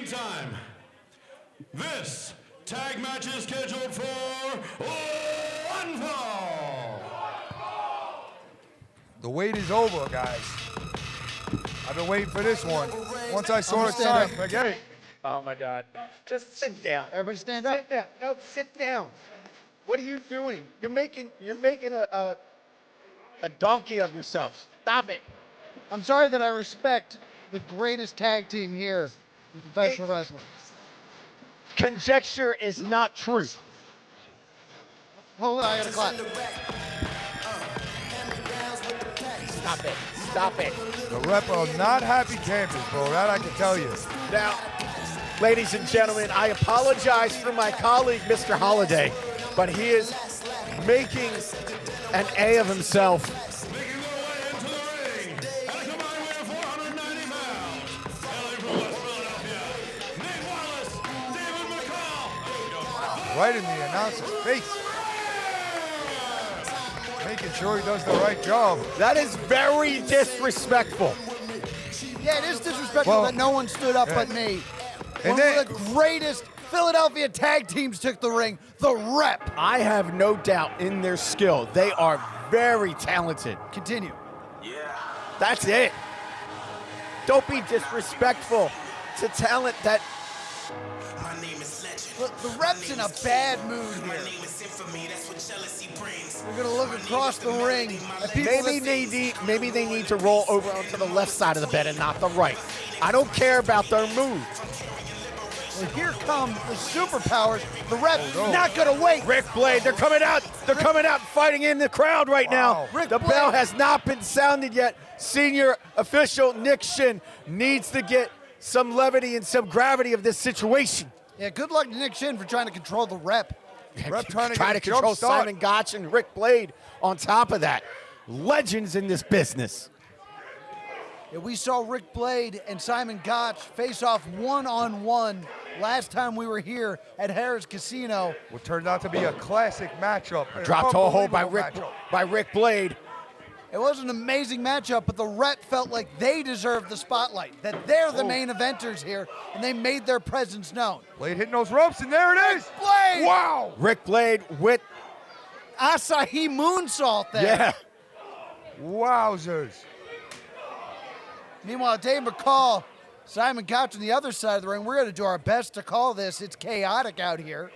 meantime, this tag match is scheduled for one fall. The wait is over, guys. I've been waiting for this one. Once I saw it sign, forget it. Oh my God. Just sit down. Everybody stand up. Sit down. No, sit down. What are you doing? You're making a donkey of yourself. Stop it. I'm sorry that I respect the greatest tag team here in professional wrestling. Conjecture is not truth. Hold on, I gotta clap. Stop it. Stop it. The rep are not happy campers, bro. That I can tell you. Now, ladies and gentlemen, I apologize for my colleague, Mr. Holiday, but he is making an A of himself. Making their way into the ring, at a combined weight of 490 pounds, hailing from West Philadelphia, Nick Wallace, David McCall. Right in the announcer's face. Making sure he does the right job. That is very disrespectful. Yeah, it is disrespectful Well, that no one stood up but me. And One of the greatest Philadelphia tag teams took the ring, the Rep. I have no doubt in their skill. They are very talented. Continue. That's it. Don't be disrespectful to talent that. Look, the Rep's in a bad mood here. We're gonna look across the ring at people Maybe they need to roll over onto the left side of the bed and not the right. I don't care about their move. Well, here come the superpowers. The Rep not gonna wait. Rick Blade, they're coming out. They're coming out fighting in the crowd right now. Rick The Blade. bell has not been sounded yet. Senior official Nick Shin needs to get some levity and some gravity of this situation. Yeah, good luck to Nick Shin for trying to control the Rep. Rep trying to Try get to a control jump start. Simon Gotch and Rick Blade on top of that. Legends in this business. Yeah, we saw Rick Blade and Simon Gotch face off one-on-one last time we were here at Harrah's Casino. What turned out to be a classic matchup. An Drop toe hold by unbelievable Rick Blade. It was an amazing matchup, but the Rep felt like they deserved the spotlight, that they're the main eventers here, and they made their presence known. Blade hitting those ropes, and there it is. Blade! Wow. Rick Blade with, Asahi moonsault there. yeah. Wowzers. Meanwhile, Dave McCall, Simon Gotch on the other side of the ring. We're going to do our best to call this. It's chaotic out here.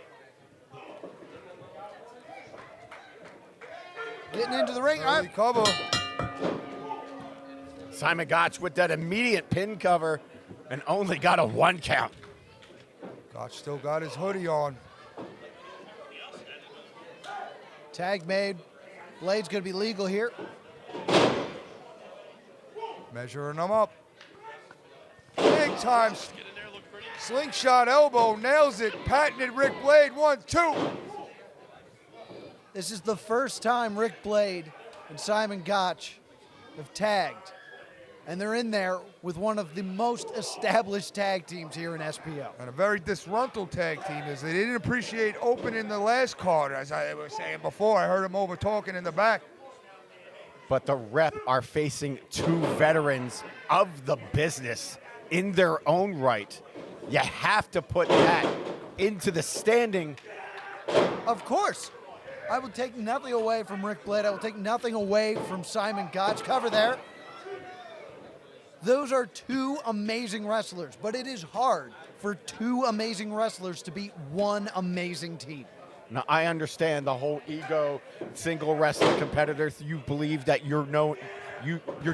Getting into the ring. Early cover. Simon Gotch with that immediate pin cover and only got a 1 count. Gotch still got his hoodie on. Tag made. Blade's going to be legal here. Measuring them up. Big time. Slingshot elbow, nails it. Patented Rick Blade, 1, 2. This is the first time Rick Blade and Simon Gotch have tagged. And they're in there with one of the most established tag teams here in SPO. And a very disgruntled tag team is they didn't appreciate opening the last card. As I was saying before, I heard them over talking in the back. But the Rep are facing 2 veterans of the business in their own right. You have to put that into the standing. Of course. I will take nothing away from Rick Blade. I will take nothing away from Simon Gotch. Cover there. Those are 2 amazing wrestlers, but it is hard for 2 amazing wrestlers to beat 1 amazing team. Now, I understand the whole ego, single wrestling competitor. You believe that you're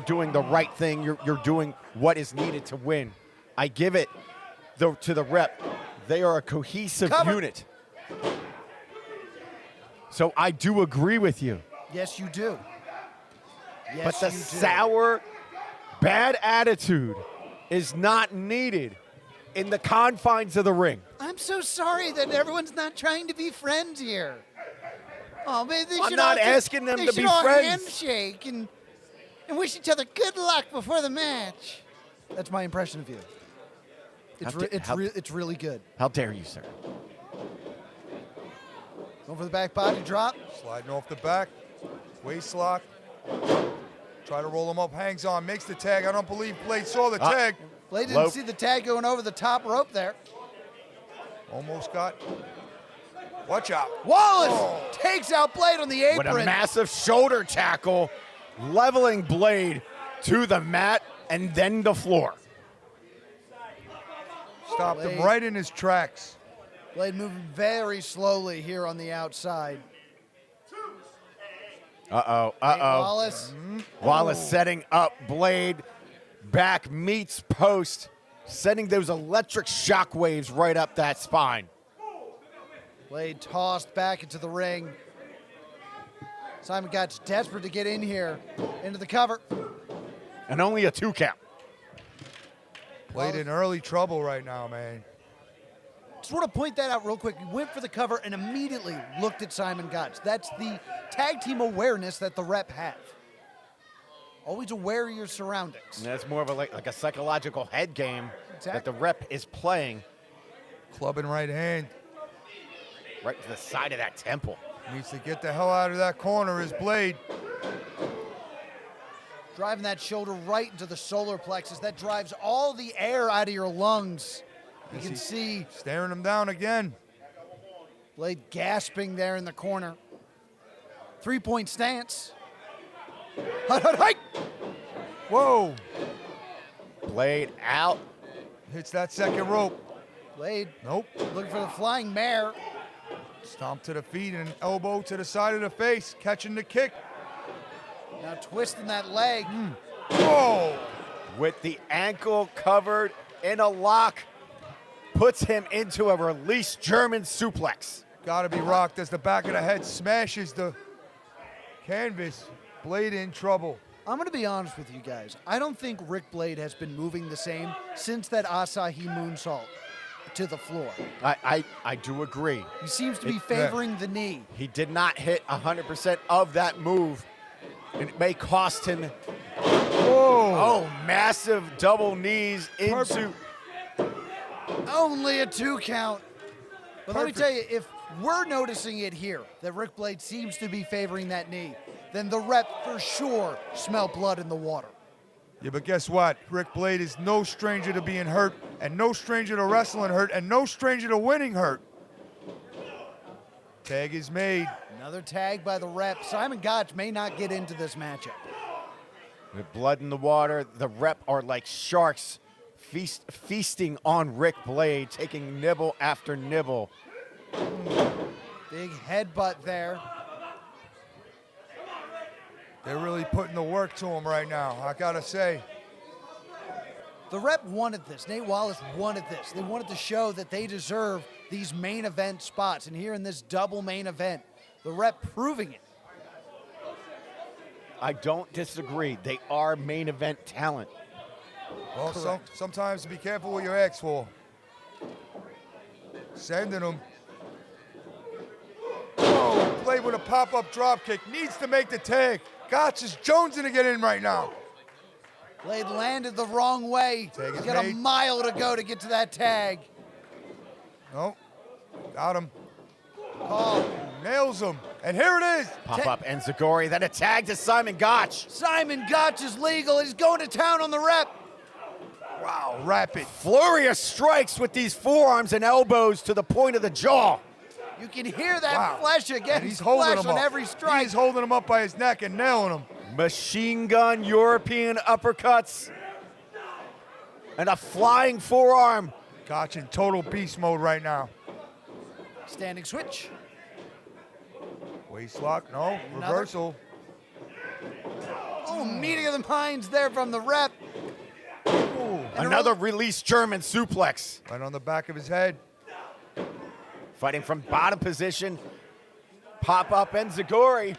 doing the right thing. You're doing what is needed to win. I give it to the Rep. They are a cohesive unit. So I do agree with you. Yes, you do. Yes, But the you do. sour, bad attitude is not needed in the confines of the ring. I'm so sorry that everyone's not trying to be friends here. Oh, man, they I'm should not all asking them they to should be all friends. handshake and wish each other good luck before the match. That's my impression of you. It's really good. How dare you, sir? Going for the back body drop. Sliding off the back. Waist lock. Try to roll him up. Hangs on. Makes the tag. I don't believe Blade saw the tag. Blade didn't see the tag going over the top rope there. Almost got. Watch out. Wallace takes out Blade on the apron. With a massive shoulder tackle, leveling Blade to the mat and then the floor. Stopped him right in his tracks. Blade moving very slowly here on the outside. Wallace. Wallace setting up Blade. Back meets post, sending those electric shockwaves right up that spine. Blade tossed back into the ring. Simon Gotch desperate to get in here, into the cover. And only a 2 count. Blade in early trouble right now, man. Just want to point that out real quick. He went for the cover and immediately looked at Simon Gotch. That's the tag team awareness that the rep have. Always aware of your surroundings. And that's more of like a psychological head game that the rep is playing. Club in right hand. Right to the side of that temple. Needs to get the hell out of that corner is Blade. Driving that shoulder right into the solar plexus. That drives all the air out of your lungs. You can see. Staring him down again. Blade gasping there in the corner. 3-point stance. Hike! Whoa. Blade out. Hits that second rope. Blade. Nope. Looking for the flying mare. Stomp to the feet and an elbow to the side of the face. Catching the kick. Now twisting that leg. Whoa. With the ankle covered in a lock. Puts him into a release German suplex. Gotta be rocked as the back of the head smashes the canvas. Blade in trouble. I'm going to be honest with you guys. I don't think Rick Blade has been moving the same since that Asahi moonsault to the floor. I do agree. He seems to be favoring the knee. He did not hit 100% of that move. And it may cost him. Whoa. Oh, massive double knees into. Only a 2 count. But let me tell you, if we're noticing it here, that Rick Blade seems to be favoring that knee, then the rep for sure smell blood in the water. Yeah, but guess what? Rick Blade is no stranger to being hurt, and no stranger to wrestling hurt, and no stranger to winning hurt. Tag is made. Another tag by the rep. Simon Gotch may not get into this matchup. With blood in the water, the rep are like sharks feasting on Rick Blade, taking nibble after nibble. Big headbutt there. They're really putting the work to him right now, I gotta say. The rep wanted this. Nate Wallace wanted this. They wanted to show that they deserve these main event spots. And here in this double main event, the rep proving it. I don't disagree. They are main event talent. Well, sometimes be careful what you ask for. Sending them. Oh, Blade with a pop-up drop kick. Needs to make the tag. Gotch is jonesing to get in right now. Blade landed the wrong way. Tag is He's got made. a mile to go to get to that tag. Nope. Got him. Call. Nails him. And here it is. Pop up Enziguri, then a tag to Simon Gotch. Simon Gotch is legal. He's going to town on the rep. Wow, rapid. Flurry of strikes with these forearms and elbows to the point of the jaw. You can hear that flesh And again. he's holding Flesh him on up. every strike. He's holding him up by his neck and nailing him. Machine gun European uppercuts. And a flying forearm. Gotch in total beast mode right now. Standing switch. Waist lock, no. Another. Reversal. Oh, meeting of the minds there from the rep. Ooh. Another release German suplex. Right on the back of his head. Fighting from bottom position. Pop up Enziguri.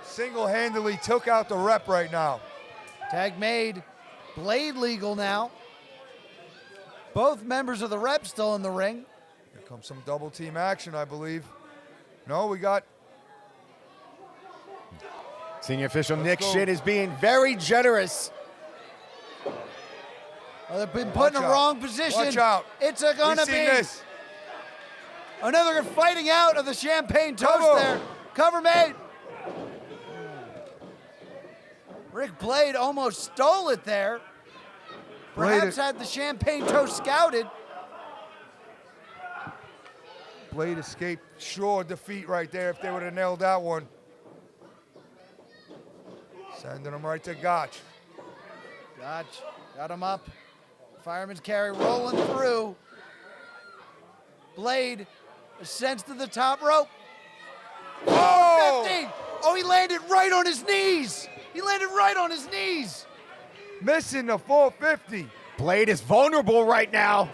Single-handedly took out the rep right now. Tag made. Blade legal now. Both members of the rep still in the ring. Here comes some double team action, I believe. No, we got. Senior official Nick go. Shinn is being very generous. Well, they've been put in Watch a out. wrong position. Watch out. It's We've gonna seen be this. another fighting out of the champagne toast Cover. there. Cover made. Rick Blade almost stole it there. Perhaps had the champagne toast scouted. Blade escaped sure defeat right there if they would have nailed that one. Sending him right to Gotch. Gotch got him up. Fireman's carry rolling through. Blade ascends to the top rope. Oh! 50. Oh, he landed right on his knees. He landed right on his knees. Missing the 450. Blade is vulnerable right now.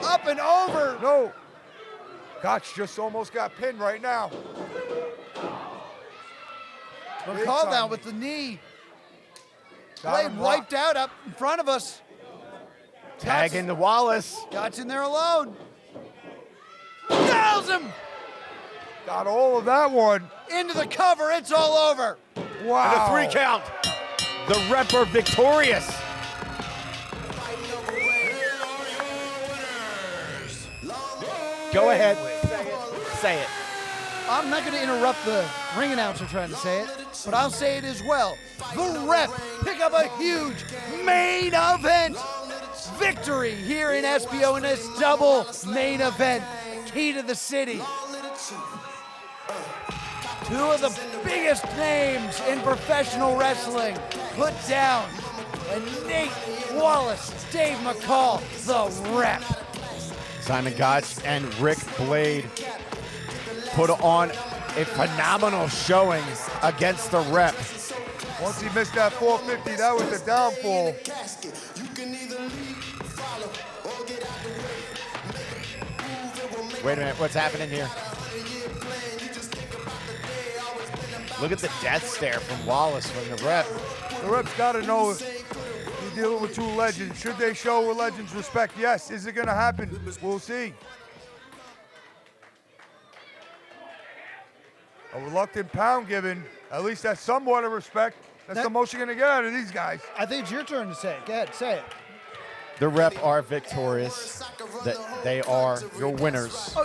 Up and over. No. Gotch just almost got pinned right now. Big McCall time. down with the knee. Got Blade him wiped out up in front of us. Tag into Wallace. Gotch in there alone. Nails him Got all of that one. into the cover. It's all over. Wow. And a 3 count. The Rep are victorious. Go ahead. Say it. I'm not going to interrupt the ring announcer trying to say it, but I'll say it as well. The Rep pick up a huge main event victory here in SBO in this double main event. Key to the city. Two of the biggest names in professional wrestling put down. And Nate Wallace, Dave McCall, the Rep. Simon Gotch and Rick Blade put on a phenomenal showing against the Rep. Once he missed that 450, that was the downfall. Wait a minute, what's happening here? Look at the death stare from Wallace from the Rep. The Rep's got to know you're dealing with two legends. Should they show a legend's respect? Yes. Is it going to happen? We'll see. A reluctant pound given. At least that's somewhat of respect. That's the most you're going to get out of these guys. I think it's your turn to say it. Go ahead, say it. The Rep are victorious. That they are your winners.